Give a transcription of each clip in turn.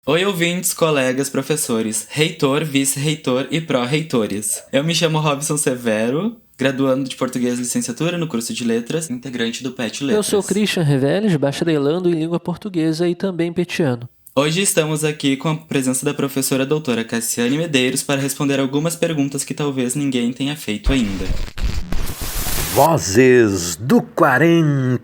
Oi, ouvintes, colegas, professores, reitor, vice-reitor e pró-reitores. Eu me chamo Robson Severo, graduando de Português Licenciatura no curso de Letras, integrante do PET Letras. Eu sou Christian Reveles, bacharelando em Língua Portuguesa e também petiano. Hoje estamos aqui com a presença da professora doutora Cassiane Medeiros para responder algumas perguntas que talvez ninguém tenha feito ainda. Vozes do 40A.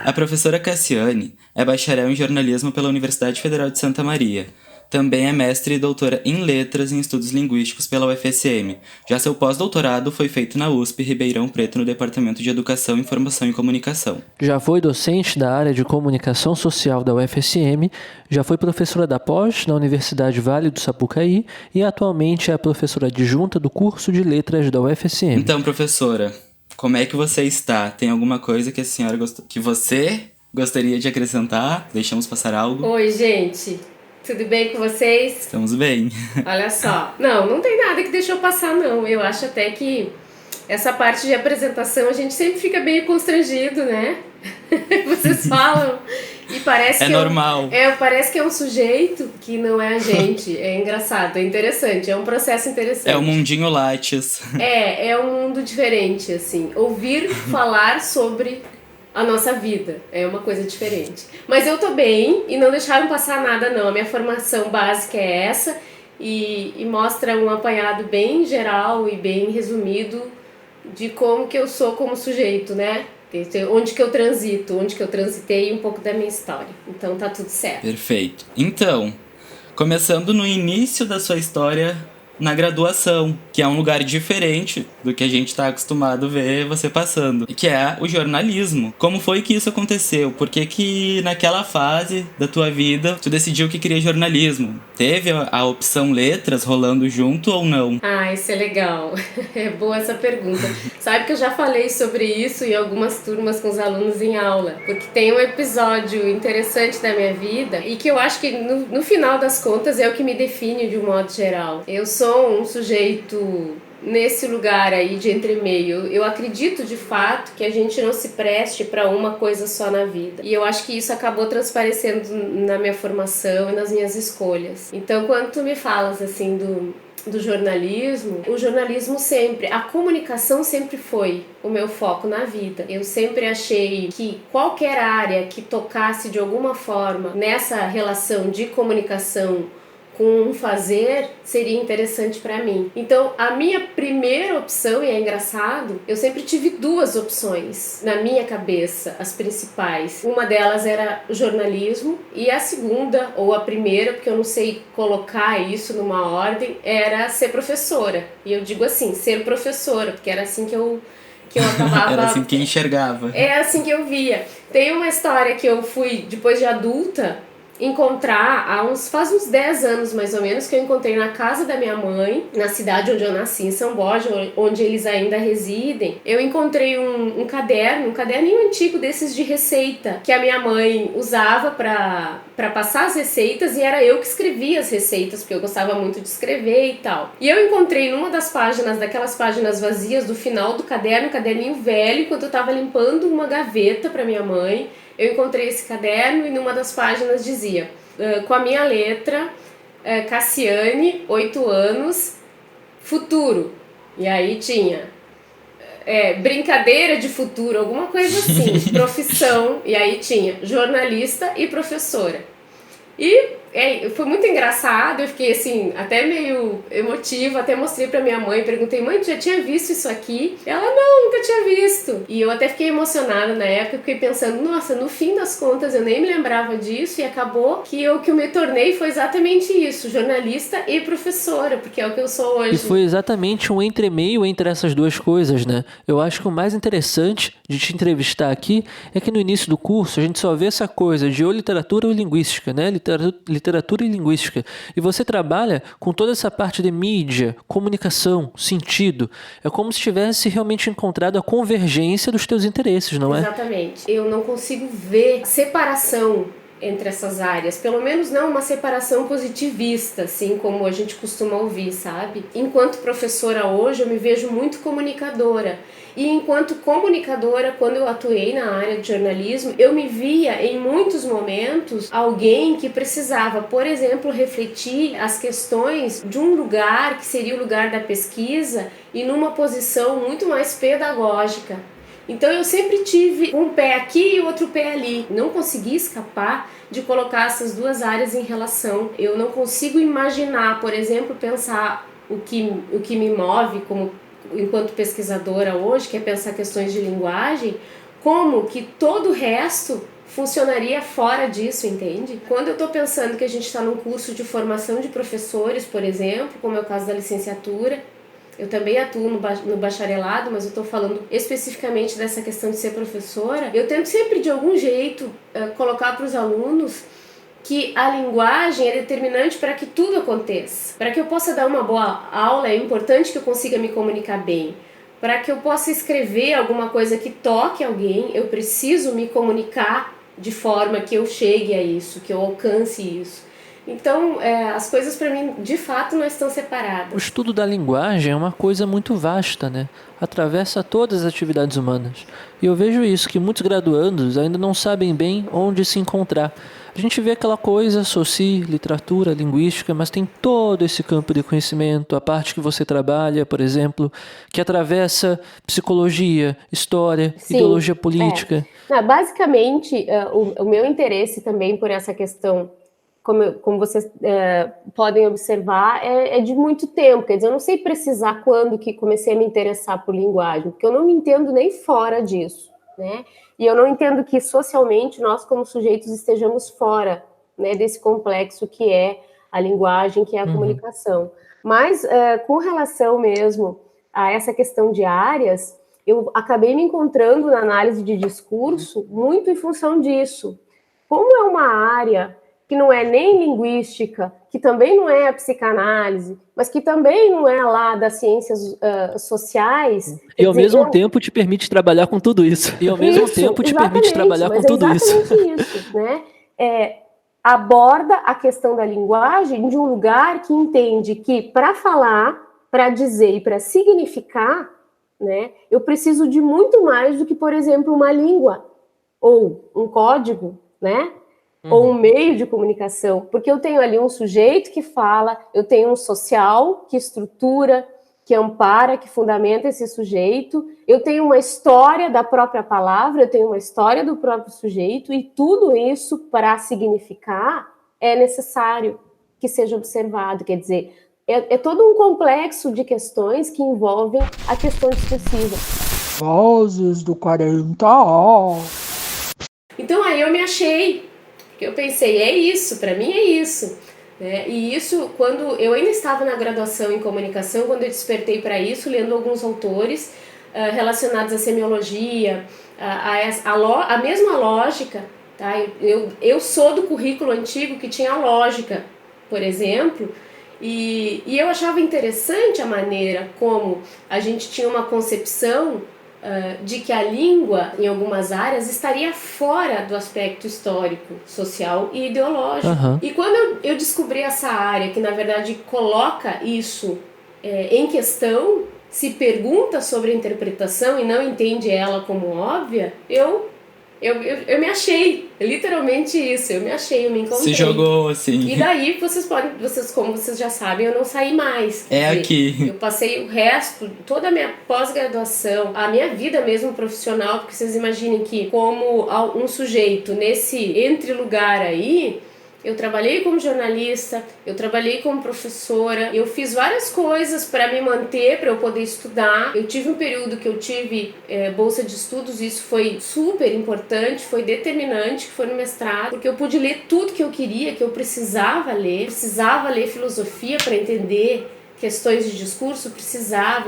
A professora Cassiane é bacharel em jornalismo pela Universidade Federal de Santa Maria. Também é mestre e doutora em letras e em estudos linguísticos pela UFSM. Já seu pós-doutorado foi feito na USP Ribeirão Preto no Departamento de Educação, Informação e Comunicação. Já foi docente da área de comunicação social da UFSM, já foi professora da pós na Universidade Vale do Sapucaí e atualmente é a professora adjunta do curso de letras da UFSM. Então, professora, como é que você está? Tem alguma coisa que que você gostaria de acrescentar? Deixamos passar algo? Oi, gente. Tudo bem com vocês? Estamos bem. Olha só. Não tem nada que deixou passar, não. Eu acho até que essa parte de apresentação a gente sempre fica meio constrangido, né? Vocês falam e parece que normal. Parece que é um sujeito que não é a gente. É engraçado, é interessante, é um processo interessante. É o mundinho Lattes. É um mundo diferente, assim. Ouvir falar sobre a nossa vida é uma coisa diferente. Mas eu tô bem e não deixaram passar nada, não. A minha formação básica é essa e mostra um apanhado bem geral e bem resumido de como que eu sou como sujeito, né? Onde que eu transito, onde que eu transitei e um pouco da minha história. Então tá tudo certo. Perfeito. Então, começando no início da sua história na graduação, que é um lugar diferente do que a gente está acostumado a ver você passando, que é o jornalismo. Como foi que isso aconteceu? Por que naquela fase da tua vida tu decidiu que queria jornalismo? Teve a opção letras rolando junto ou não? Ah, isso é legal. É boa essa pergunta. Sabe que eu já falei sobre isso em algumas turmas com os alunos em aula, porque tem um episódio interessante da minha vida e que eu acho que no final das contas é o que me define de um modo geral. Eu sou um sujeito nesse lugar aí de entremeio. Eu acredito de fato que a gente não se preste para uma coisa só na vida. E eu acho que isso acabou transparecendo na minha formação e nas minhas escolhas. Então, quando tu me falas assim do jornalismo, o jornalismo sempre, a comunicação sempre foi o meu foco na vida. Eu sempre achei que qualquer área que tocasse de alguma forma nessa relação de comunicação com um fazer seria interessante para mim. Então, a minha primeira opção, e é engraçado, eu sempre tive duas opções na minha cabeça, as principais. Uma delas era o jornalismo e a segunda, ou a primeira, porque eu não sei colocar isso numa ordem, era ser professora. E eu digo assim, ser professora, porque era assim que eu acabava... Era assim que enxergava. É assim que eu via. Tem uma história que eu fui, depois de adulta, encontrar faz uns 10 anos mais ou menos, que eu encontrei na casa da minha mãe, na cidade onde eu nasci, em São Borja, onde eles ainda residem. Eu encontrei um caderninho antigo desses de receita, que a minha mãe usava para passar as receitas, e era eu que escrevia as receitas, porque eu gostava muito de escrever e tal. E eu encontrei numa das páginas, daquelas páginas vazias do final do caderno, um caderninho velho, enquanto eu tava limpando uma gaveta para minha mãe, eu encontrei esse caderno e numa das páginas dizia, com a minha letra, Cassiane, 8 anos, futuro. E aí tinha brincadeira de futuro, alguma coisa assim, profissão, e aí tinha jornalista e professora. E foi muito engraçado, eu fiquei assim, até meio emotiva, até mostrei pra minha mãe, perguntei, mãe, tu já tinha visto isso aqui? Ela, não, nunca tinha visto. E eu até fiquei emocionada na época, fiquei pensando, nossa, no fim das contas eu nem me lembrava disso, e acabou que o que eu me tornei foi exatamente isso, jornalista e professora, porque é o que eu sou hoje. E foi exatamente um entremeio entre essas duas coisas, né? Eu acho que o mais interessante de te entrevistar aqui é que no início do curso a gente só vê essa coisa de ou literatura ou linguística, né? Literatura e linguística. E você trabalha com toda essa parte de mídia, comunicação, sentido. É como se tivesse realmente encontrado a convergência dos teus interesses, não é? Exatamente. Eu não consigo ver separação entre essas áreas, pelo menos não uma separação positivista, assim como a gente costuma ouvir, sabe? Enquanto professora hoje, eu me vejo muito comunicadora. E enquanto comunicadora, quando eu atuei na área de jornalismo, eu me via em muitos momentos alguém que precisava, por exemplo, refletir as questões de um lugar que seria o lugar da pesquisa e numa posição muito mais pedagógica. Então eu sempre tive um pé aqui e outro pé ali. Não consegui escapar de colocar essas duas áreas em relação. Eu não consigo imaginar, por exemplo, pensar o que me move enquanto pesquisadora hoje, que é pensar questões de linguagem, como que todo o resto funcionaria fora disso, entende? Quando eu estou pensando que a gente está num curso de formação de professores, por exemplo, como é o caso da licenciatura, eu também atuo no bacharelado, mas eu estou falando especificamente dessa questão de ser professora. Eu tento sempre, de algum jeito, colocar para os alunos que a linguagem é determinante para que tudo aconteça. Para que eu possa dar uma boa aula, é importante que eu consiga me comunicar bem. Para que eu possa escrever alguma coisa que toque alguém, eu preciso me comunicar de forma que eu chegue a isso, que eu alcance isso. Então, as coisas para mim, de fato, não estão separadas. O estudo da linguagem é uma coisa muito vasta, né? Atravessa todas as atividades humanas. E eu vejo isso, que muitos graduandos ainda não sabem bem onde se encontrar. A gente vê aquela coisa, literatura, linguística, mas tem todo esse campo de conhecimento, a parte que você trabalha, por exemplo, que atravessa psicologia, história, Sim, ideologia política. Basicamente, o meu interesse também por essa questão, como vocês podem observar, é de muito tempo. Quer dizer, eu não sei precisar quando que comecei a me interessar por linguagem, porque eu não me entendo nem fora disso, né? E eu não entendo que socialmente nós, como sujeitos, estejamos fora, né, desse complexo que é a linguagem, que é a comunicação. Mas, com relação mesmo a essa questão de áreas, eu acabei me encontrando na análise de discurso muito em função disso. Como é uma área que não é nem linguística, que também não é a psicanálise, mas que também não é lá das ciências sociais. E ao mesmo tempo te permite trabalhar com tudo isso. Né? Aborda a questão da linguagem de um lugar que entende que para falar, para dizer e para significar, né, eu preciso de muito mais do que, por exemplo, uma língua ou um código, né? Ou um meio de comunicação, porque eu tenho ali um sujeito que fala, eu tenho um social que estrutura, que ampara, que fundamenta esse sujeito, eu tenho uma história da própria palavra, eu tenho uma história do próprio sujeito, e tudo isso, para significar, é necessário que seja observado. Quer dizer, é todo um complexo de questões que envolvem a questão discursiva. Vozes do 40. Então aí eu me achei. Eu pensei, é isso, para mim é isso. Né? E isso, quando eu ainda estava na graduação em comunicação, quando eu despertei para isso, lendo alguns autores relacionados à semiologia, a mesma lógica. Tá? Eu sou do currículo antigo que tinha a lógica, por exemplo, e eu achava interessante a maneira como a gente tinha uma concepção de que a língua, em algumas áreas, estaria fora do aspecto histórico, social e ideológico. E quando eu descobri essa área, que na verdade coloca isso em questão, se pergunta sobre a interpretação e não entende ela como óbvia, eu me achei, literalmente isso, eu me achei, eu me encontrei. Se jogou, assim. E daí, como vocês já sabem, eu não saí mais. Aqui. Eu passei o resto, toda a minha pós-graduação, a minha vida mesmo profissional, porque vocês imaginem que como um sujeito nesse entre-lugar aí, eu trabalhei como jornalista, eu trabalhei como professora, eu fiz várias coisas para me manter, para eu poder estudar. Eu tive um período que eu tive bolsa de estudos, e isso foi super importante, foi determinante, que foi no mestrado, porque eu pude ler tudo que eu queria, que eu precisava ler filosofia para entender questões de discurso,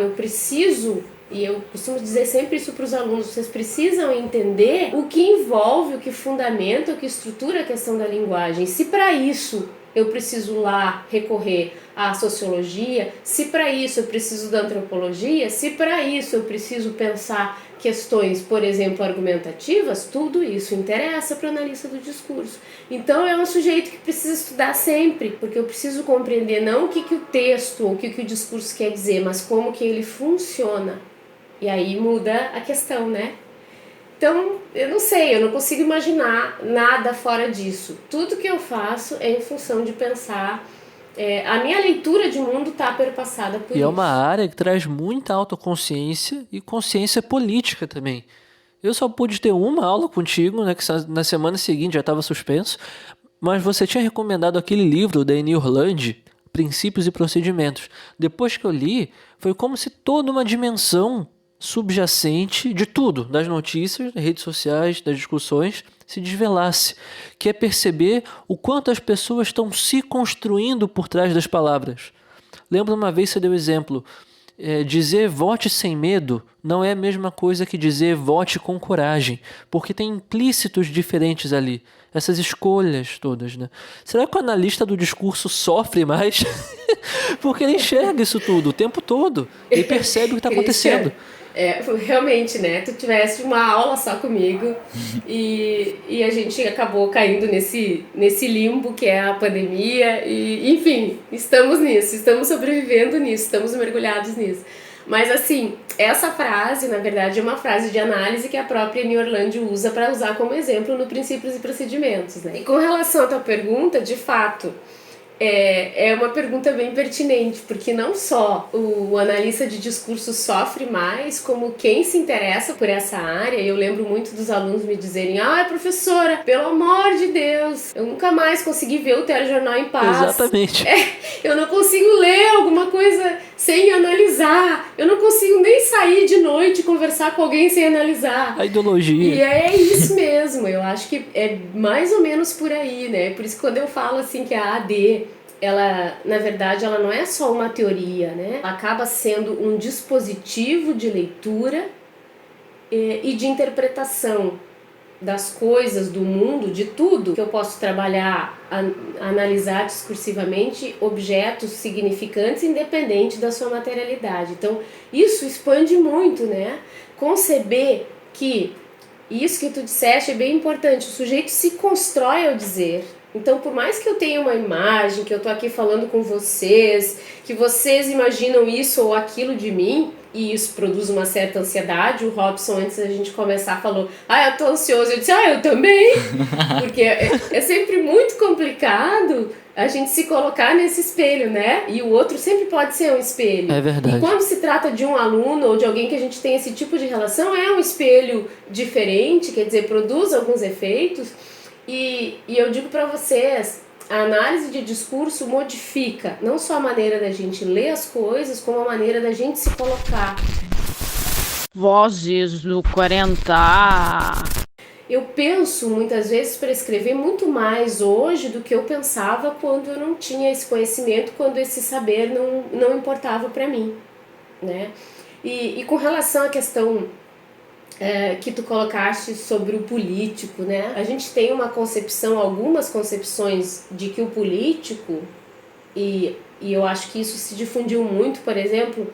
eu preciso. E eu costumo dizer sempre isso para os alunos, vocês precisam entender o que envolve, o que fundamenta, o que estrutura a questão da linguagem. Se para isso eu preciso lá recorrer à sociologia, se para isso eu preciso da antropologia, se para isso eu preciso pensar questões, por exemplo, argumentativas, tudo isso interessa para o analista do discurso. Então é um sujeito que precisa estudar sempre, porque eu preciso compreender não o que o texto ou o que o discurso quer dizer, mas como que ele funciona. E aí muda a questão, né? Então, eu não sei, eu não consigo imaginar nada fora disso. Tudo que eu faço é em função de pensar. A minha leitura de mundo está perpassada por isso. E é uma área que traz muita autoconsciência e consciência política também. Eu só pude ter uma aula contigo, né, que na semana seguinte já estava suspenso, mas você tinha recomendado aquele livro da Eni Orlandi, Princípios e Procedimentos. Depois que eu li, foi como se toda uma dimensão subjacente de tudo, das notícias, das redes sociais, das discussões, se desvelasse, que é perceber o quanto as pessoas estão se construindo por trás das palavras. Lembro uma vez você deu exemplo, dizer vote sem medo não é a mesma coisa que dizer vote com coragem, porque tem implícitos diferentes ali, essas escolhas todas, né? Será que o analista do discurso sofre mais? Porque ele enxerga isso tudo o tempo todo, ele percebe o que está acontecendo. Realmente, né? Tu tivesse uma aula só comigo e a gente acabou caindo nesse limbo que é a pandemia e, enfim, estamos nisso, estamos sobrevivendo nisso, estamos mergulhados nisso. Mas, assim, essa frase, na verdade, é uma frase de análise que a própria Eni Orlandi usa para usar como exemplo no Princípios e Procedimentos, né? E com relação à tua pergunta, de fato, é uma pergunta bem pertinente, porque não só o analista de discurso sofre mais, como quem se interessa por essa área. Eu lembro muito dos alunos me dizerem: professora, pelo amor de Deus, eu nunca mais consegui ver o telejornal em paz. Exatamente. Eu não consigo ler alguma coisa sem analisar, eu não consigo nem sair de noite e conversar com alguém sem analisar. A ideologia. E é isso mesmo, eu acho que é mais ou menos por aí, né? Por isso que quando eu falo assim que a AD, ela, na verdade, ela não é só uma teoria, né? Ela acaba sendo um dispositivo de leitura e de interpretação das coisas, do mundo, de tudo que eu posso trabalhar, analisar discursivamente objetos significantes independente da sua materialidade. Então, isso expande muito, né? Conceber que isso que tu disseste é bem importante, o sujeito se constrói ao dizer. Então, por mais que eu tenha uma imagem, que eu tô aqui falando com vocês, que vocês imaginam isso ou aquilo de mim, e isso produz uma certa ansiedade. O Robson, antes da gente começar, falou: eu tô ansioso. Eu disse: eu também. Porque é sempre muito complicado a gente se colocar nesse espelho, né? E o outro sempre pode ser um espelho. É verdade. E quando se trata de um aluno ou de alguém que a gente tem esse tipo de relação, é um espelho diferente, quer dizer, produz alguns efeitos. E eu digo para vocês, a análise de discurso modifica não só a maneira da gente ler as coisas, como a maneira da gente se colocar. Vozes do 40A. Eu penso muitas vezes para escrever muito mais hoje do que eu pensava quando eu não tinha esse conhecimento, quando esse saber não importava para mim, né? E com relação à questão que tu colocaste sobre o político, né? A gente tem uma concepção, algumas concepções de que o político, e eu acho que isso se difundiu muito, por exemplo,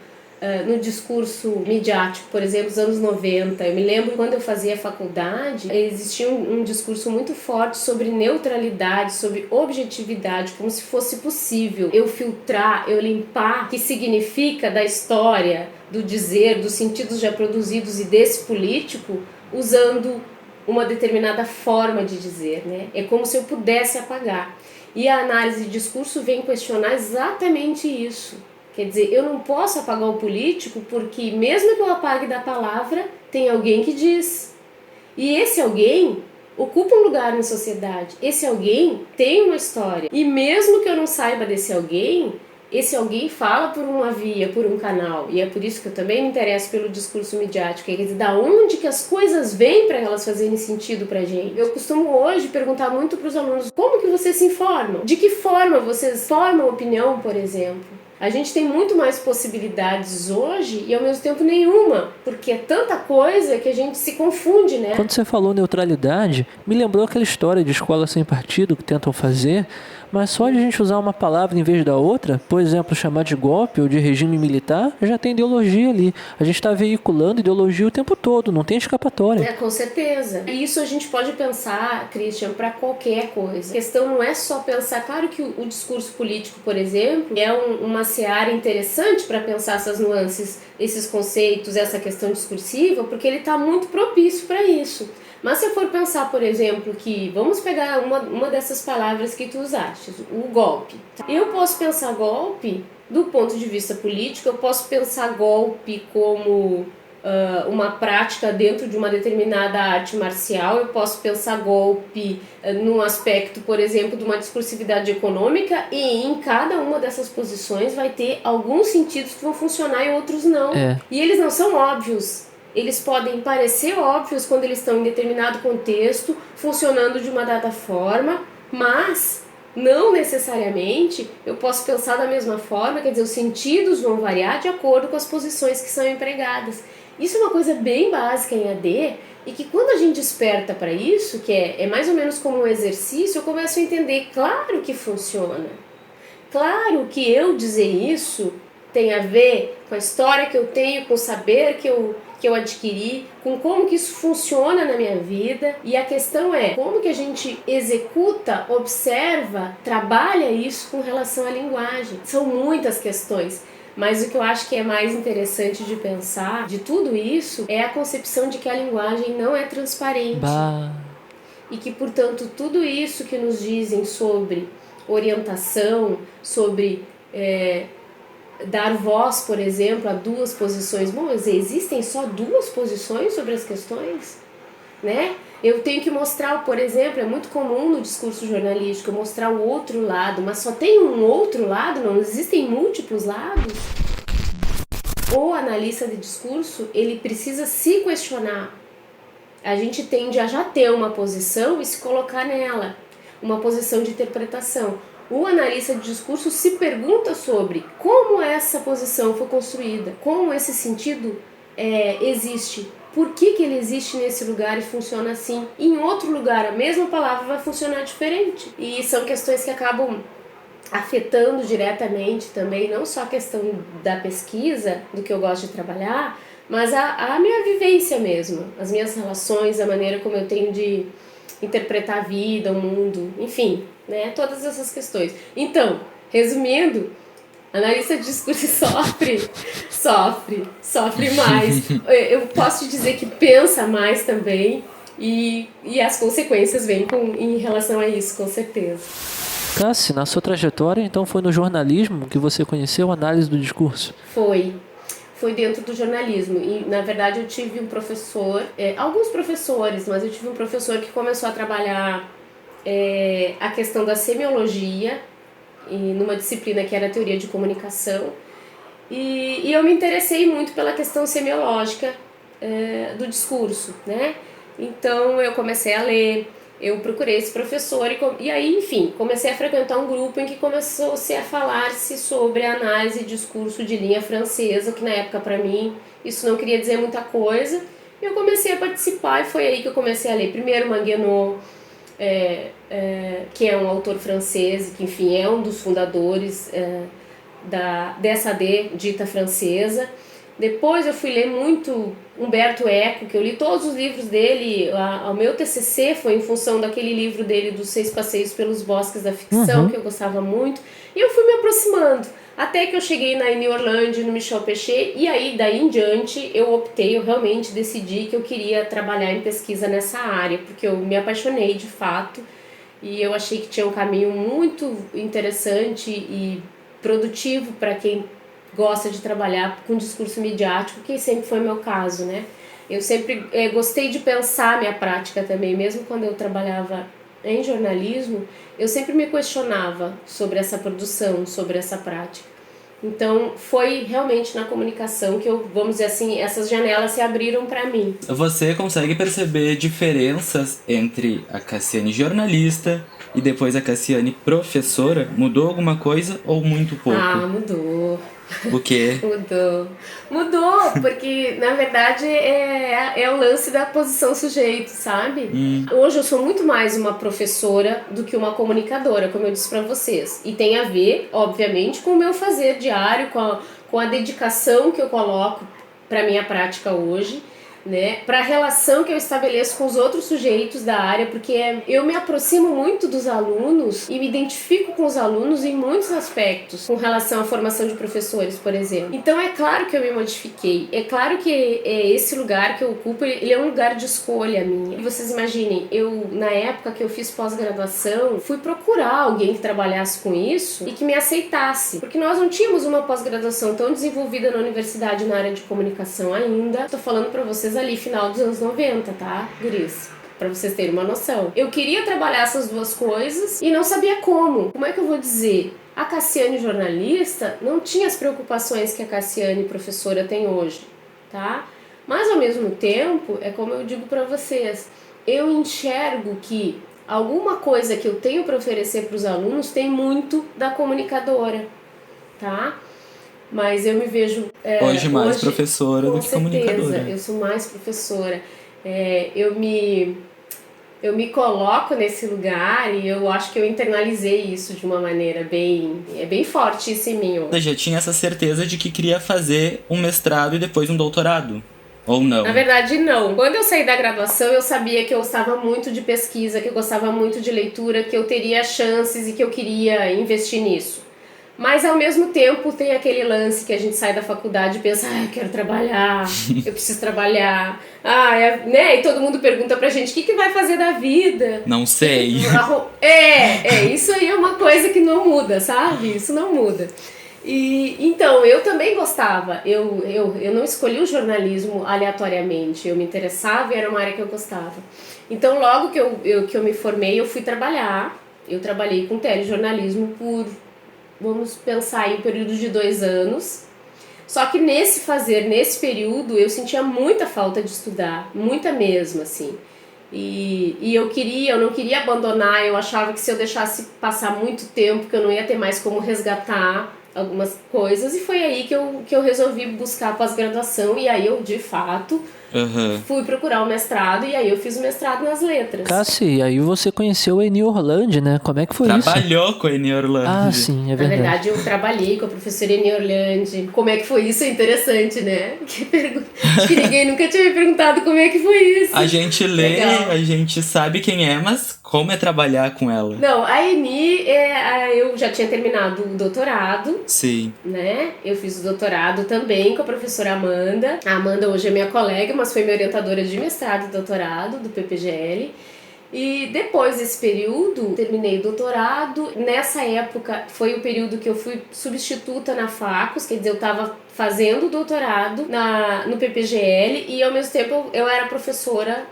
no discurso midiático, por exemplo, nos anos 90. Eu me lembro quando eu fazia faculdade, existia um discurso muito forte sobre neutralidade, sobre objetividade, como se fosse possível eu filtrar, eu limpar o que significa da história, do dizer, dos sentidos já produzidos e desse político, usando uma determinada forma de dizer, né? É como se eu pudesse apagar. E a análise de discurso vem questionar exatamente isso. Quer dizer, eu não posso apagar o político porque mesmo que eu apague da palavra, tem alguém que diz. E esse alguém ocupa um lugar na sociedade. Esse alguém tem uma história. E mesmo que eu não saiba desse alguém, esse alguém fala por uma via, por um canal. E é por isso que eu também me interesso pelo discurso midiático. Quer dizer, da onde que as coisas vêm para elas fazerem sentido pra gente? Eu costumo hoje perguntar muito pros alunos: como que vocês se informam? De que forma vocês formam opinião, por exemplo? A gente tem muito mais possibilidades hoje e ao mesmo tempo nenhuma, porque é tanta coisa que a gente se confunde, né? Quando você falou neutralidade, me lembrou aquela história de escola sem partido que tentam fazer, Mas só de a gente usar uma palavra em vez da outra, por exemplo, chamar de golpe ou de regime militar, já tem ideologia ali. A gente está veiculando ideologia o tempo todo, não tem escapatória. Com certeza. E isso a gente pode pensar, Christian, para qualquer coisa. A questão não é só pensar, claro que o discurso político, por exemplo, é uma seara interessante para pensar essas nuances, esses conceitos, essa questão discursiva, porque ele está muito propício para isso. Mas se eu for pensar, por exemplo, que vamos pegar uma dessas palavras que tu usaste, o golpe. Eu posso pensar golpe do ponto de vista político, eu posso pensar golpe como uma prática dentro de uma determinada arte marcial, eu posso pensar golpe num aspecto, por exemplo, de uma discursividade econômica, e em cada uma dessas posições vai ter alguns sentidos que vão funcionar e outros não. E eles não são óbvios. Eles podem parecer óbvios quando eles estão em determinado contexto, funcionando de uma dada forma, mas não necessariamente eu posso pensar da mesma forma, quer dizer, os sentidos vão variar de acordo com as posições que são empregadas. Isso é uma coisa bem básica em AD, e que quando a gente desperta para isso, que é mais ou menos como um exercício, eu começo a entender, claro que funciona. Claro que eu dizer isso tem a ver com a história que eu tenho, com o saber que eu adquiri, com como que isso funciona na minha vida. E a questão é como que a gente executa, observa, trabalha isso com relação à linguagem. São muitas questões, mas o que eu acho que é mais interessante de pensar de tudo isso é a concepção de que a linguagem não é transparente. E que, portanto, tudo isso que nos dizem sobre orientação, sobre dar voz, por exemplo, a duas posições. Bom, existem só duas posições sobre as questões, né? Eu tenho que mostrar, por exemplo, é muito comum no discurso jornalístico mostrar o outro lado, mas só tem um outro lado, não existem múltiplos lados. O analista de discurso, ele precisa se questionar. A gente tende a já ter uma posição e se colocar nela, uma posição de interpretação. O analista de discurso se pergunta sobre como essa posição foi construída, como esse sentido existe, por que ele existe nesse lugar e funciona assim. Em outro lugar, a mesma palavra vai funcionar diferente. E são questões que acabam afetando diretamente também, não só a questão da pesquisa, do que eu gosto de trabalhar, mas a minha vivência mesmo, as minhas relações, a maneira como eu tenho de interpretar a vida, o mundo, enfim, né, todas essas questões. Então, resumindo, analista de discurso sofre mais. Eu posso te dizer que pensa mais também, e as consequências vêm em relação a isso, com certeza. Cassi, na sua trajetória, então foi no jornalismo que você conheceu a análise do discurso? Foi dentro do jornalismo. E, na verdade, eu tive um professor, alguns professores, mas eu tive um professor que começou a trabalhar a questão da semiologia, numa disciplina que era a teoria de comunicação. E eu me interessei muito pela questão semiológica do discurso, né? Então, eu comecei a ler, eu procurei esse professor e aí, enfim, comecei a frequentar um grupo em que começou-se a falar-se sobre a análise de discurso de linha francesa, que na época, para mim, isso não queria dizer muita coisa. Eu comecei a participar e foi aí que eu comecei a ler primeiro Manguenot, que é um autor francês, que, enfim, é um dos fundadores dessa AD dita francesa. Depois eu fui ler muito Umberto Eco, que eu li todos os livros dele. O meu TCC foi em função daquele livro dele dos 6 passeios pelos bosques da ficção, que eu gostava muito. E eu fui me aproximando, até que eu cheguei na Émile Orlandi, no Michel Pechet, e aí daí em diante eu realmente decidi que eu queria trabalhar em pesquisa nessa área, porque eu me apaixonei de fato, e eu achei que tinha um caminho muito interessante e produtivo para quem gosta de trabalhar com discurso midiático, que sempre foi meu caso, né? Eu sempre gostei de pensar minha prática também, mesmo quando eu trabalhava em jornalismo, eu sempre me questionava sobre essa produção, sobre essa prática. Então, foi realmente na comunicação que vamos dizer assim, essas janelas se abriram para mim. Você consegue perceber diferenças entre a Cassiane jornalista e depois a Cassiane professora? Mudou alguma coisa ou muito pouco? Mudou. O quê? Mudou, porque na verdade é o lance da posição sujeito, sabe? Hoje eu sou muito mais uma professora do que uma comunicadora, como eu disse pra vocês. E tem a ver, obviamente, com o meu fazer diário, com a dedicação que eu coloco pra minha prática hoje, né, para a relação que eu estabeleço com os outros sujeitos da área, porque eu me aproximo muito dos alunos e me identifico com os alunos em muitos aspectos, com relação à formação de professores, por exemplo. Então é claro que eu me modifiquei, é claro que esse lugar que eu ocupo, ele é um lugar de escolha minha. E vocês imaginem, eu, na época que eu fiz pós-graduação, fui procurar alguém que trabalhasse com isso e que me aceitasse, porque nós não tínhamos uma pós-graduação tão desenvolvida na universidade na área de comunicação ainda. Estou falando para vocês ali final dos anos 90, tá, guris? Pra vocês terem uma noção. Eu queria trabalhar essas duas coisas e não sabia como. Como é que eu vou dizer? A Cassiane jornalista não tinha as preocupações que a Cassiane professora tem hoje, tá? Mas ao mesmo tempo, é como eu digo pra vocês, eu enxergo que alguma coisa que eu tenho para oferecer para os alunos tem muito da comunicadora, tá? Mas eu me vejo... hoje mais professora do que comunicadora. Eu sou mais professora. Eu me coloco nesse lugar e eu acho que eu internalizei isso de uma maneira bem forte isso em mim. Você já tinha essa certeza de que queria fazer um mestrado e depois um doutorado? Ou não? Na verdade, não. Quando eu saí da graduação, eu sabia que eu gostava muito de pesquisa, que eu gostava muito de leitura, que eu teria chances e que eu queria investir nisso. Mas ao mesmo tempo tem aquele lance que a gente sai da faculdade e pensa, eu quero trabalhar, eu preciso trabalhar. Né? E todo mundo pergunta pra gente, o que vai fazer da vida? Não sei. Isso aí é uma coisa que não muda, sabe? Isso não muda. E então, eu também gostava. Eu não escolhi o jornalismo aleatoriamente. Eu me interessava e era uma área que eu gostava. Então, logo que eu me formei, eu fui trabalhar. Eu trabalhei com telejornalismo por... Vamos pensar em um período de 2 anos. Só que nesse período, eu sentia muita falta de estudar, muita mesmo, assim. E eu não queria abandonar, eu achava que se eu deixasse passar muito tempo, que eu não ia ter mais como resgatar algumas coisas. E foi aí que eu resolvi buscar a pós-graduação, e aí eu, de fato... fui procurar o mestrado e aí eu fiz o mestrado nas letras. Cassi, aí você conheceu a Eni Orlandi, né? Como é que foi isso? Trabalhou com a Eni Orlandi. Ah, sim, é verdade. Na verdade, eu trabalhei com a professora Eni Orlandi. Como é que foi isso? É interessante, né? Acho que ninguém nunca tinha me perguntado como é que foi isso. A gente lê, Legal. a gente sabe quem é, mas como é trabalhar com ela? Não, a Eni, eu já tinha terminado o doutorado. Sim. Né? Eu fiz o doutorado também com a professora Amanda. A Amanda hoje é minha colega, mas foi minha orientadora de mestrado e doutorado do PPGL. E depois desse período, terminei o doutorado. Nessa época, foi o período que eu fui substituta na Facus, quer dizer, eu estava fazendo o doutorado no PPGL e, ao mesmo tempo, eu era professora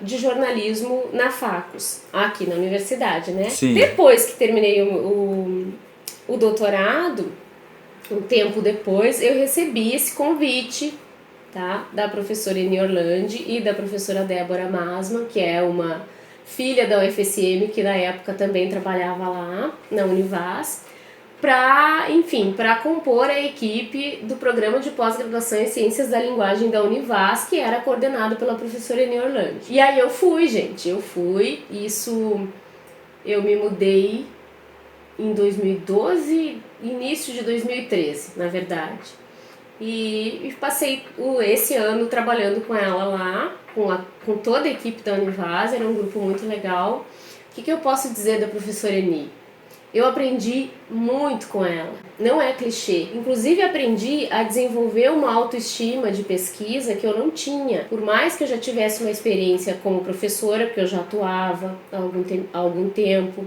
de jornalismo na Facus, aqui na universidade, né? Sim. Depois que terminei o doutorado, um tempo depois, eu recebi esse convite, tá, da professora Eni Orlandi e da professora Débora Masman, que é uma filha da UFSM, que na época também trabalhava lá na Univas, para compor a equipe do programa de pós-graduação em Ciências da Linguagem da Univas, que era coordenado pela professora Eni Orlandi. E aí eu fui, eu me mudei em 2012, início de 2013, na verdade. E passei esse ano trabalhando com ela lá, com toda a equipe da Univas, era um grupo muito legal. O que eu posso dizer da professora Eni? Eu aprendi muito com ela, não é clichê. Inclusive aprendi a desenvolver uma autoestima de pesquisa que eu não tinha. Por mais que eu já tivesse uma experiência como professora, porque eu já atuava há algum tempo,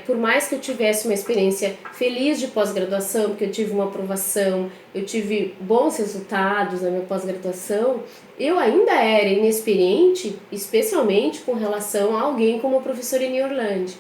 por mais que eu tivesse uma experiência feliz de pós-graduação, porque eu tive uma aprovação, eu tive bons resultados na minha pós-graduação, eu ainda era inexperiente, especialmente com relação a alguém como a professora Eni Orlandi.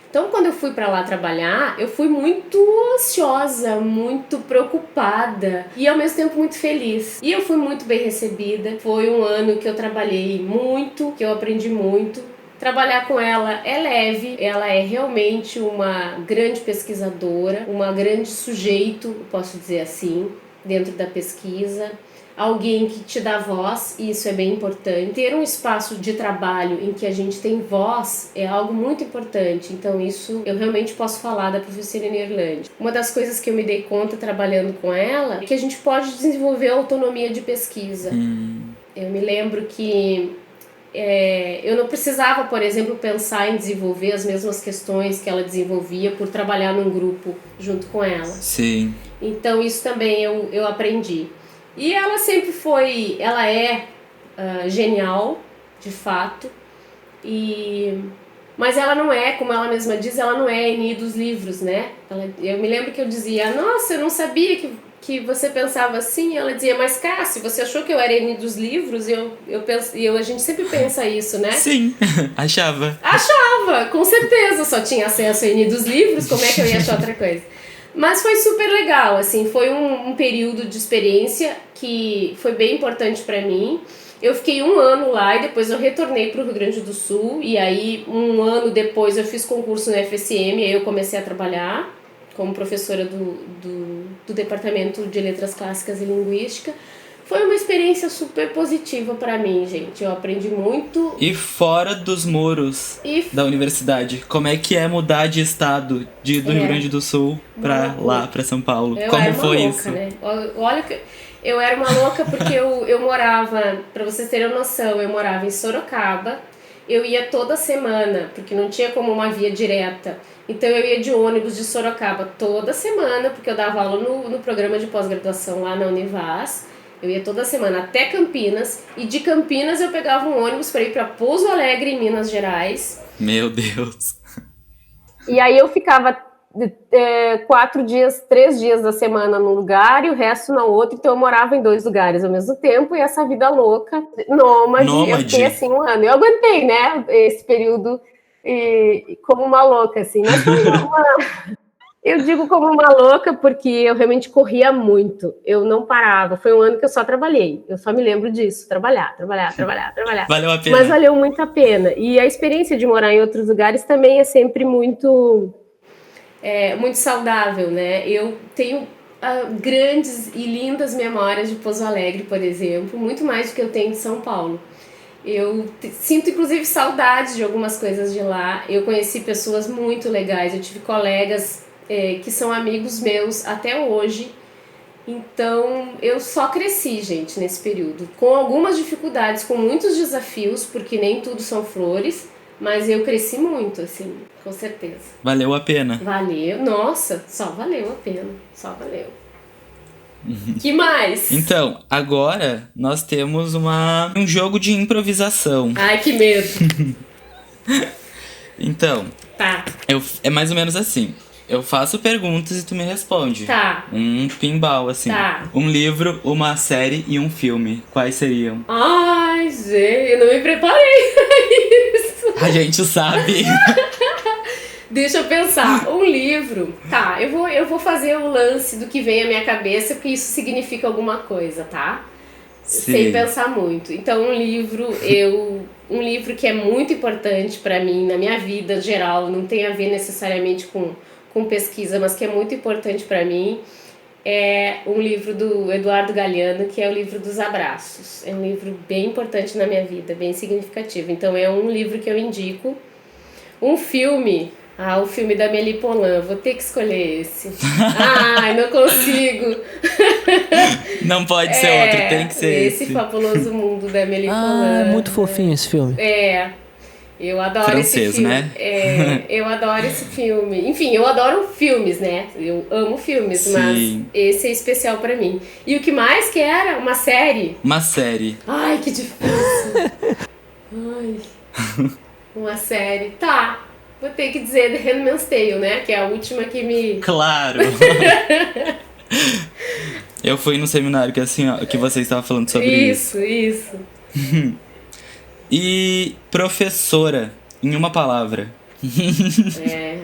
Então, quando eu fui para lá trabalhar, eu fui muito ansiosa, muito preocupada e, ao mesmo tempo, muito feliz. E eu fui muito bem recebida. Foi um ano que eu trabalhei muito, que eu aprendi muito, Trabalhar com ela é leve, ela é realmente uma grande pesquisadora, uma grande sujeito, posso dizer assim, dentro da pesquisa. Alguém que te dá voz, e isso é bem importante. Ter um espaço de trabalho em que a gente tem voz é algo muito importante. Então isso eu realmente posso falar da professora Nirlande. Uma das coisas que eu me dei conta trabalhando com ela é que a gente pode desenvolver autonomia de pesquisa. Eu me lembro que eu não precisava, por exemplo, pensar em desenvolver as mesmas questões que ela desenvolvia por trabalhar num grupo junto com ela. Sim. Então isso também eu aprendi. E ela sempre foi, ela é genial, de fato, mas ela não é, como ela mesma diz, ela não é Eni dos livros, né? Eu me lembro que eu dizia, nossa, eu não sabia que você pensava assim. Ela dizia, mas Cássia, você achou que eu era Eni dos livros? A gente sempre pensa isso, né? Sim, achava. Achava, com certeza, só tinha acesso a Eni dos livros, como é que eu ia achar outra coisa? Mas foi super legal, assim, foi um período de experiência que foi bem importante pra mim. Eu fiquei 1 ano lá e depois eu retornei pro Rio Grande do Sul, e aí 1 ano depois eu fiz concurso no FSM, e aí eu comecei a trabalhar como professora do Departamento de Letras Clássicas e Linguística. Foi uma experiência super positiva pra mim, gente. Eu aprendi muito. E fora dos muros da universidade, como é que é mudar de estado do Rio Grande do Sul pra lá, pra São Paulo? Como foi louca, isso? Né? Olha que eu era uma louca porque eu morava, pra vocês terem noção, eu morava em Sorocaba. Eu ia toda semana, porque não tinha como uma via direta. Então eu ia de ônibus de Sorocaba toda semana, porque eu dava aula no programa de pós-graduação lá na Univas. Eu ia toda semana até Campinas, e de Campinas eu pegava um ônibus para ir para Pouso Alegre, em Minas Gerais. Meu Deus! E aí eu ficava 3 dias da semana num lugar e o resto no outro, então eu morava em 2 lugares ao mesmo tempo, e essa vida louca, nômade. Eu fiquei assim 1 ano. Eu aguentei, né, esse período como uma louca, assim, mas foi eu digo como uma louca porque eu realmente corria muito, eu não parava. Foi 1 ano que eu só trabalhei, eu só me lembro disso, trabalhar. Valeu a pena. Mas valeu muito a pena. E a experiência de morar em outros lugares também é sempre muito saudável, né? Eu tenho grandes e lindas memórias de Pouso Alegre, por exemplo, muito mais do que eu tenho de São Paulo. Eu sinto, inclusive, saudades de algumas coisas de lá. Eu conheci pessoas muito legais, eu tive colegas que são amigos meus até hoje. Então, eu só cresci, gente, nesse período. Com algumas dificuldades, com muitos desafios, porque nem tudo são flores, mas eu cresci muito, assim, com certeza. Valeu a pena. Valeu, nossa, só valeu a pena, só valeu. Que mais? Então, agora nós temos um jogo de improvisação. Ai, que medo. Então, Tá. É mais ou menos assim. Eu faço perguntas e tu me responde. Tá. Um pinball, assim. Tá. Um livro, uma série e um filme. Quais seriam? Ai, gente, eu não me preparei pra isso. A gente sabe. Deixa eu pensar. Um livro. Tá, eu vou fazer o lance do que vem à minha cabeça, porque isso significa alguma coisa, tá? Sim. Sem pensar muito. Então, um livro que é muito importante pra mim, na minha vida geral, não tem a ver necessariamente com pesquisa, mas que é muito importante pra mim, é um livro do Eduardo Galeano, que é o livro dos abraços. É um livro bem importante na minha vida, bem significativo. Então, é um livro que eu indico. Um filme... o filme da Amélie Poulain, vou ter que escolher esse. Ai, não consigo. Não pode ser outro, tem que ser esse. Esse Fabuloso Mundo da Amélie Poulain. É muito fofinho esse filme. Eu adoro Francês, esse filme. né? Eu adoro esse filme. Enfim, eu adoro filmes, né? Eu amo filmes, Sim. mas esse é especial pra mim. E o que mais que era? Uma série? Uma série. Ai, que difícil. Ai. Uma série. Tá. Vou ter que dizer The Handmaid's Tale, né? Que é a última que me... Claro! Eu fui no seminário que você estava falando sobre isso. Isso. E professora, em uma palavra.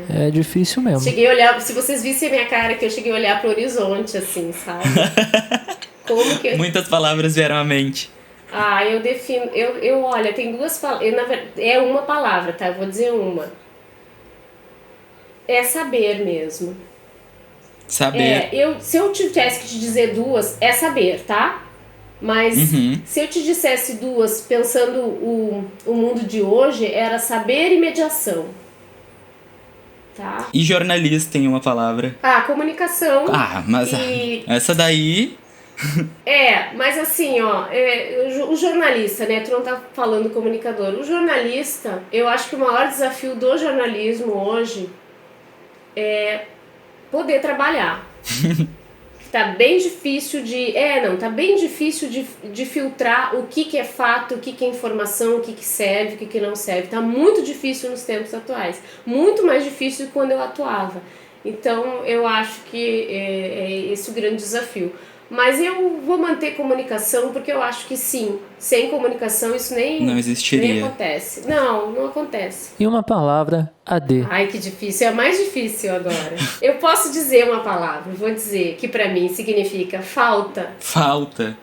É difícil mesmo. Cheguei a olhar... Se vocês vissem a minha cara, que eu cheguei a olhar pro horizonte, assim, sabe? Como que... Muitas palavras vieram à mente. Eu defino, olha, tem duas palavras, é uma palavra, tá? Eu vou dizer uma. É saber mesmo. Saber. Se eu tivesse que te dizer duas, é saber, tá? Mas se eu te dissesse duas, pensando o mundo de hoje, era saber e mediação. Tá? E jornalista em uma palavra. Comunicação. Mas essa daí... Mas assim, o jornalista, né? Tu não tá falando comunicador. O jornalista, eu acho que o maior desafio do jornalismo hoje é poder trabalhar. Tá bem difícil tá bem difícil de filtrar o que é fato, o que é informação, o que serve, o que não serve. Tá muito difícil nos tempos atuais. Muito mais difícil do que quando eu atuava. Então, eu acho que é esse o grande desafio. Mas eu vou manter comunicação porque eu acho que sim, sem comunicação isso não existiria. Nem acontece. Não acontece. E uma palavra, AD. Ai, que difícil. É a mais difícil agora. Eu posso dizer uma palavra, vou dizer, que pra mim significa falta. Falta.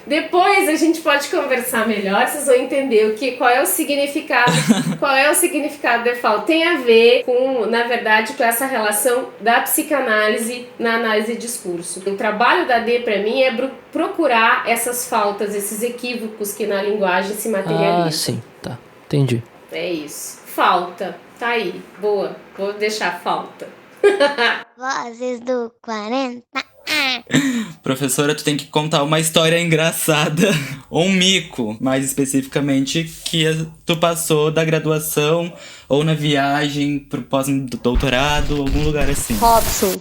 Depois a gente pode conversar melhor, vocês vão entender qual é o significado, de falta. Tem a ver com, na verdade, com essa relação da psicanálise na análise de discurso. O trabalho da AD para mim é procurar essas faltas, esses equívocos que na linguagem se materializam. Sim, tá. Entendi. É isso. Falta. Tá aí. Boa. Vou deixar falta. Vozes do 40. Professora, tu tem que contar uma história engraçada, ou um mico, mais especificamente, que tu passou da graduação ou na viagem pro pós-doutorado, algum lugar assim. Robson,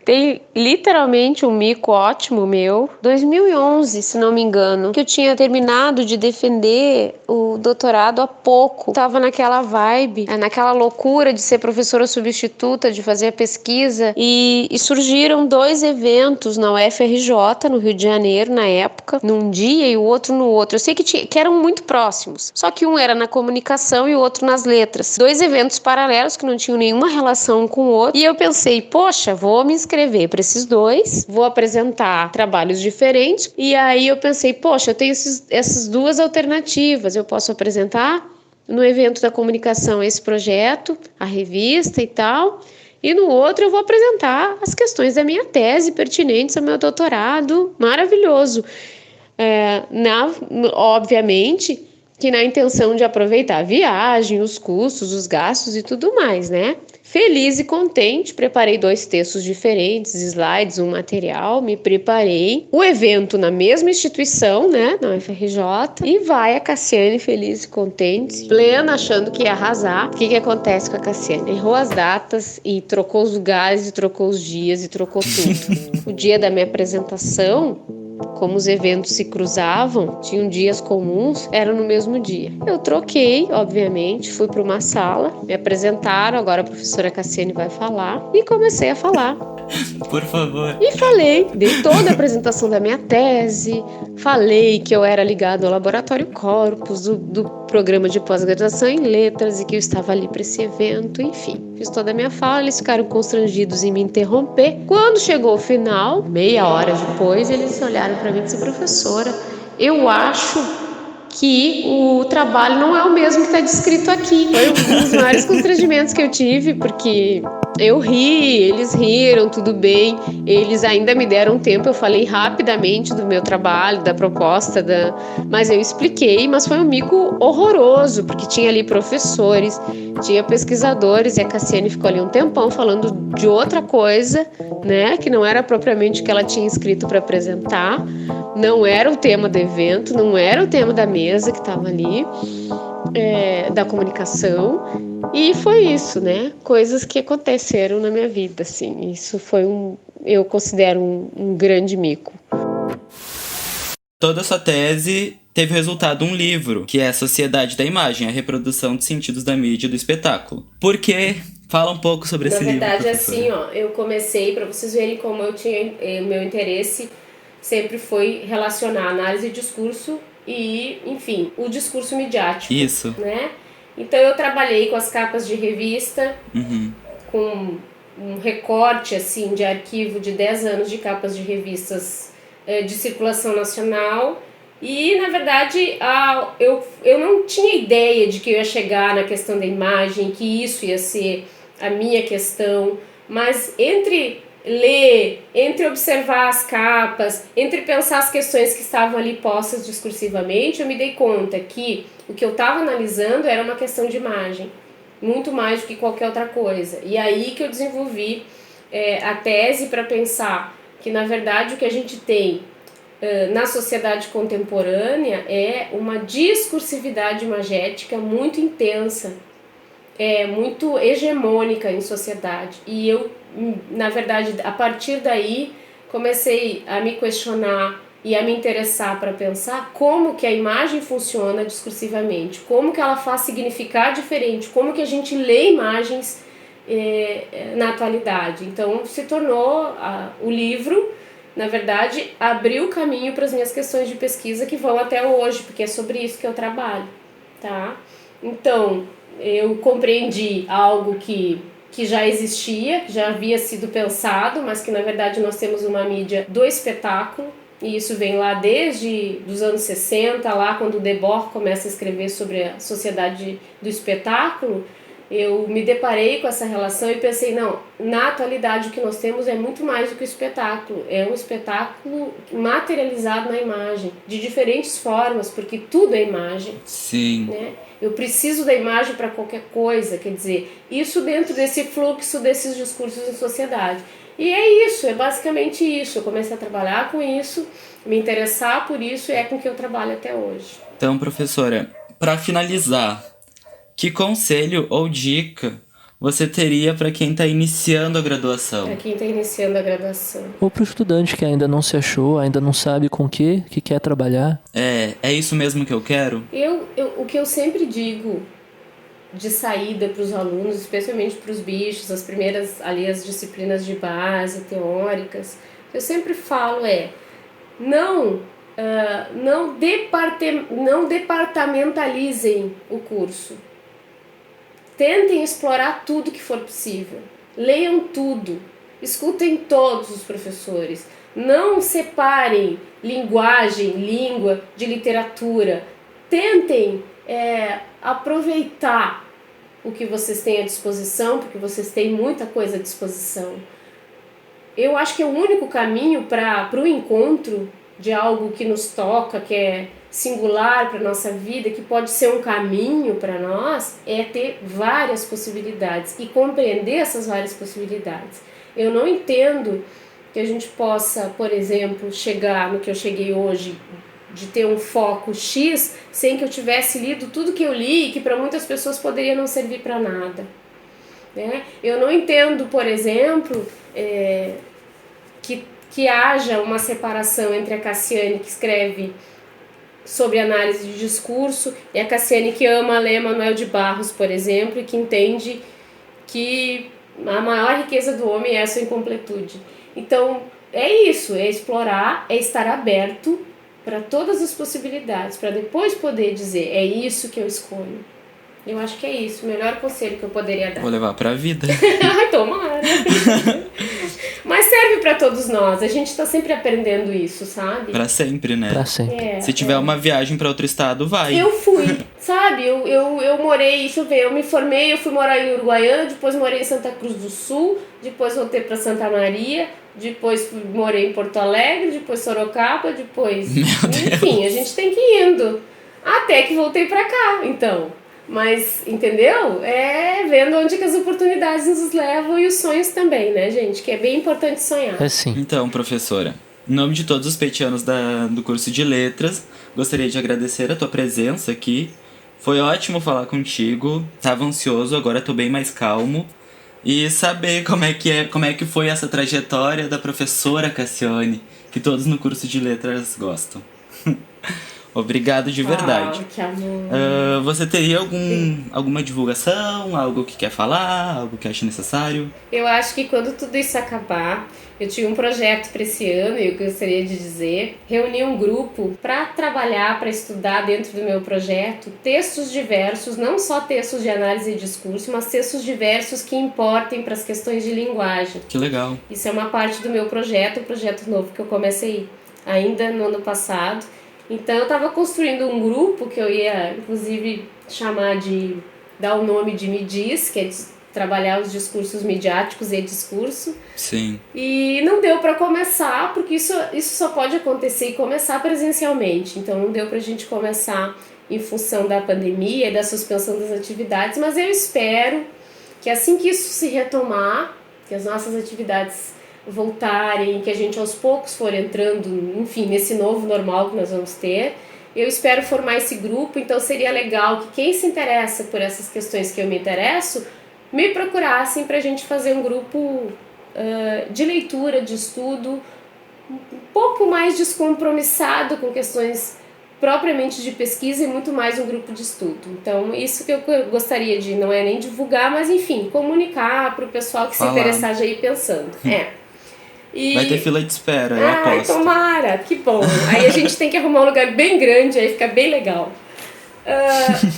tem literalmente um mico ótimo meu, 2011, se não me engano, que eu tinha terminado de defender o doutorado há pouco. Tava naquela vibe, naquela loucura de ser professora substituta, de fazer a pesquisa, e surgiram 2 eventos na UFRJ, no Rio de Janeiro, na época, num dia e o outro no outro. Eu sei que eram muito próximos, só que um era na comunicação e o outro nas letras. 2 eventos paralelos que não tinham nenhuma relação com o outro, e eu pensei, poxa, vou me inscrever para esses 2, vou apresentar trabalhos diferentes, e aí eu pensei, poxa, eu tenho essas 2 alternativas, eu posso apresentar no evento da comunicação esse projeto, a revista e tal, e no outro eu vou apresentar as questões da minha tese pertinentes ao meu doutorado, maravilhoso. Obviamente que na intenção de aproveitar a viagem, os custos, os gastos e tudo mais, né? Feliz e contente, preparei 2 textos diferentes, slides, um material, me preparei. O evento na mesma instituição, né, na UFRJ, e vai a Cassiane feliz e contente, plena, achando que ia arrasar. O que acontece com a Cassiane? Errou as datas e trocou os lugares, e trocou os dias, e trocou tudo. O dia da minha apresentação, como os eventos se cruzavam, tinham dias comuns, era no mesmo dia. Eu troquei, obviamente, fui para uma sala, me apresentaram, agora a professora Cassiane vai falar, e comecei a falar. Por favor. E falei, dei toda a apresentação da minha tese, falei que eu era ligado ao Laboratório Corpus, do programa de pós-graduação em letras, e que eu estava ali para esse evento, enfim. Fiz toda a minha fala, eles ficaram constrangidos em me interromper. Quando chegou o final, meia hora depois, eles olharam para mim e disseram, professora, eu acho que o trabalho não é o mesmo que está descrito aqui. Foi um dos maiores constrangimentos que eu tive, porque eu ri, eles riram, tudo bem. Eles ainda me deram tempo, eu falei rapidamente do meu trabalho, da proposta, mas eu expliquei, mas foi um mico horroroso, porque tinha ali professores, tinha pesquisadores, e a Cassiane ficou ali um tempão falando de outra coisa, né, que não era propriamente o que ela tinha escrito para apresentar, não era o tema do evento, não era o tema da mesa que estava ali, da comunicação, e foi isso, né, coisas que aconteceram na minha vida, assim, isso foi eu considero um grande mico. Toda a sua tese teve resultado um livro, que é a Sociedade da Imagem, a reprodução de sentidos da mídia e do espetáculo. Por quê? Fala um pouco sobre esse livro, Na verdade, professora. assim, eu comecei, para vocês verem como eu tinha, meu interesse sempre foi relacionar análise de discurso e, enfim, o discurso midiático. Isso. Né? Então eu trabalhei com as capas de revista, com um recorte assim, de arquivo de 10 anos de capas de revistas de circulação nacional. E, na verdade, eu não tinha ideia de que eu ia chegar na questão da imagem, que isso ia ser a minha questão, mas entre ler, entre observar as capas, entre pensar as questões que estavam ali postas discursivamente, eu me dei conta que o que eu estava analisando era uma questão de imagem, muito mais do que qualquer outra coisa. E aí que eu desenvolvi a tese para pensar que, na verdade, o que a gente tem na sociedade contemporânea é uma discursividade imagética muito intensa, muito hegemônica em sociedade. E eu, na verdade, a partir daí, comecei a me questionar e a me interessar para pensar como que a imagem funciona discursivamente, como que ela faz significar diferente, como que a gente lê imagens na atualidade. Então, se tornou o livro, na verdade, abriu o caminho para as minhas questões de pesquisa que vão até hoje, porque é sobre isso que eu trabalho, tá? Então, eu compreendi algo que já existia, que já havia sido pensado, mas que, na verdade, nós temos uma mídia do espetáculo, e isso vem lá desde os anos 60, lá quando o Debord começa a escrever sobre a sociedade do espetáculo. Eu me deparei com essa relação e pensei, não, na atualidade o que nós temos é muito mais do que o espetáculo, é um espetáculo materializado na imagem, de diferentes formas, porque tudo é imagem. Sim. Né? Eu preciso da imagem para qualquer coisa, quer dizer, isso dentro desse fluxo desses discursos em sociedade. E é isso, é basicamente isso, eu comecei a trabalhar com isso, me interessar por isso e é com que eu trabalho até hoje. Então, professora, para finalizar, que conselho ou dica você teria para quem está iniciando a graduação? Para quem está iniciando a graduação. Ou para o estudante que ainda não se achou, ainda não sabe com o que quer trabalhar. É isso mesmo que eu quero? O que eu sempre digo de saída para os alunos, especialmente para os bichos, as primeiras ali, as disciplinas de base, teóricas, eu sempre falo não departamentalizem o curso. Tentem explorar tudo que for possível. Leiam tudo. Escutem todos os professores. Não separem linguagem, língua de literatura. Tentem aproveitar o que vocês têm à disposição, porque vocês têm muita coisa à disposição. Eu acho que é o único caminho para o encontro de algo que nos toca, que é singular para a nossa vida, que pode ser um caminho para nós, é ter várias possibilidades e compreender essas várias possibilidades. Eu não entendo que a gente possa, por exemplo, chegar no que eu cheguei hoje, de ter um foco X, sem que eu tivesse lido tudo que eu li e que para muitas pessoas poderia não servir para nada. Né? Eu não entendo, por exemplo, que haja uma separação entre a Cassiane, que escreve sobre análise de discurso, e a Cassiane que ama ler Manuel de Barros, por exemplo, e que entende que a maior riqueza do homem é a sua incompletude. Então, é isso, é explorar, é estar aberto para todas as possibilidades, para depois poder dizer, é isso que eu escolho. Eu acho que é isso, o melhor conselho que eu poderia dar. Vou levar pra vida. Tomara. Mas serve pra todos nós, a gente tá sempre aprendendo isso, sabe? Pra sempre, né? Pra sempre. Se tiver uma viagem pra outro estado, vai. Eu fui, sabe? Eu morei, deixa eu ver, eu me formei, eu fui morar em Uruguaiana, depois morei em Santa Cruz do Sul, depois voltei pra Santa Maria, depois morei em Porto Alegre, depois Sorocaba, depois... Enfim, a gente tem que ir indo. Até que voltei pra cá, então... Mas, entendeu? Vendo onde que as oportunidades nos levam e os sonhos também, né, gente? Que é bem importante sonhar. É sim. Então, professora, em nome de todos os petianos do curso de letras, gostaria de agradecer a tua presença aqui. Foi ótimo falar contigo. Tava ansioso, agora tô bem mais calmo. E saber como é que foi essa trajetória da professora Cassiane, que todos no curso de letras gostam. Obrigado de verdade. Que amor. Você teria alguma divulgação, algo que quer falar, algo que acha necessário? Eu acho que quando tudo isso acabar, eu tinha um projeto para esse ano e eu gostaria de dizer, reunir um grupo para trabalhar, para estudar dentro do meu projeto textos diversos, não só textos de análise de discurso, mas textos diversos que importem para as questões de linguagem. Que legal. Isso é uma parte do meu projeto, um projeto novo que eu comecei. ainda no ano passado. Então eu estava construindo um grupo que eu ia, inclusive, dar o nome de Me Diz, que é trabalhar os discursos midiáticos e discurso. Sim. E não deu para começar, porque isso só pode acontecer e começar presencialmente. Então não deu para a gente começar em função da pandemia e da suspensão das atividades, mas eu espero que assim que isso se retomar, que as nossas atividades voltarem, que a gente aos poucos for entrando, enfim, nesse novo normal que nós vamos ter, eu espero formar esse grupo. Então seria legal que quem se interessa por essas questões que eu me interesso, me procurassem para a gente fazer um grupo de leitura, de estudo, um pouco mais descompromissado com questões propriamente de pesquisa e muito mais um grupo de estudo. Então, isso que eu gostaria de, não é nem divulgar, mas enfim, comunicar para o pessoal que se interessar já ir pensando. E... Vai ter fila de espera, eu aposto. Tomara, que bom. Aí a gente tem que arrumar um lugar bem grande, aí fica bem legal.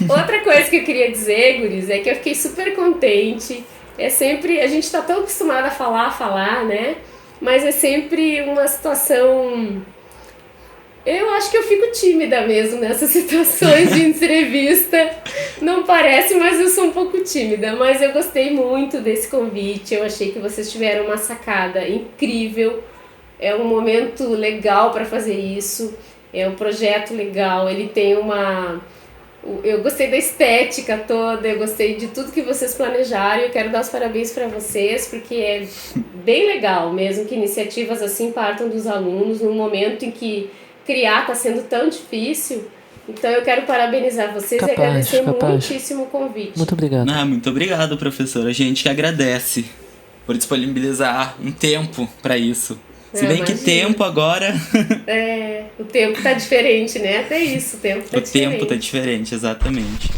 Outra coisa que eu queria dizer, guris, é que eu fiquei super contente. É sempre, a gente tá tão acostumado a falar, né? Mas é sempre uma situação... Eu acho que eu fico tímida mesmo nessas situações de entrevista. Não parece, mas eu sou um pouco tímida. Mas eu gostei muito desse convite. Eu achei que vocês tiveram uma sacada incrível. É um momento legal para fazer isso. É um projeto legal. Ele tem uma... Eu gostei da estética toda, eu gostei de tudo que vocês planejaram. Eu quero dar os parabéns para vocês, porque é bem legal mesmo que iniciativas assim partam dos alunos num momento em que criar está sendo tão difícil. Então eu quero parabenizar vocês e agradecer muitíssimo o convite. Muito obrigado. Muito obrigado, professor. A gente que agradece por disponibilizar um tempo para isso. Se bem que tempo agora... o tempo tá diferente, né? Até isso, o tempo tá diferente. O tempo tá diferente, exatamente.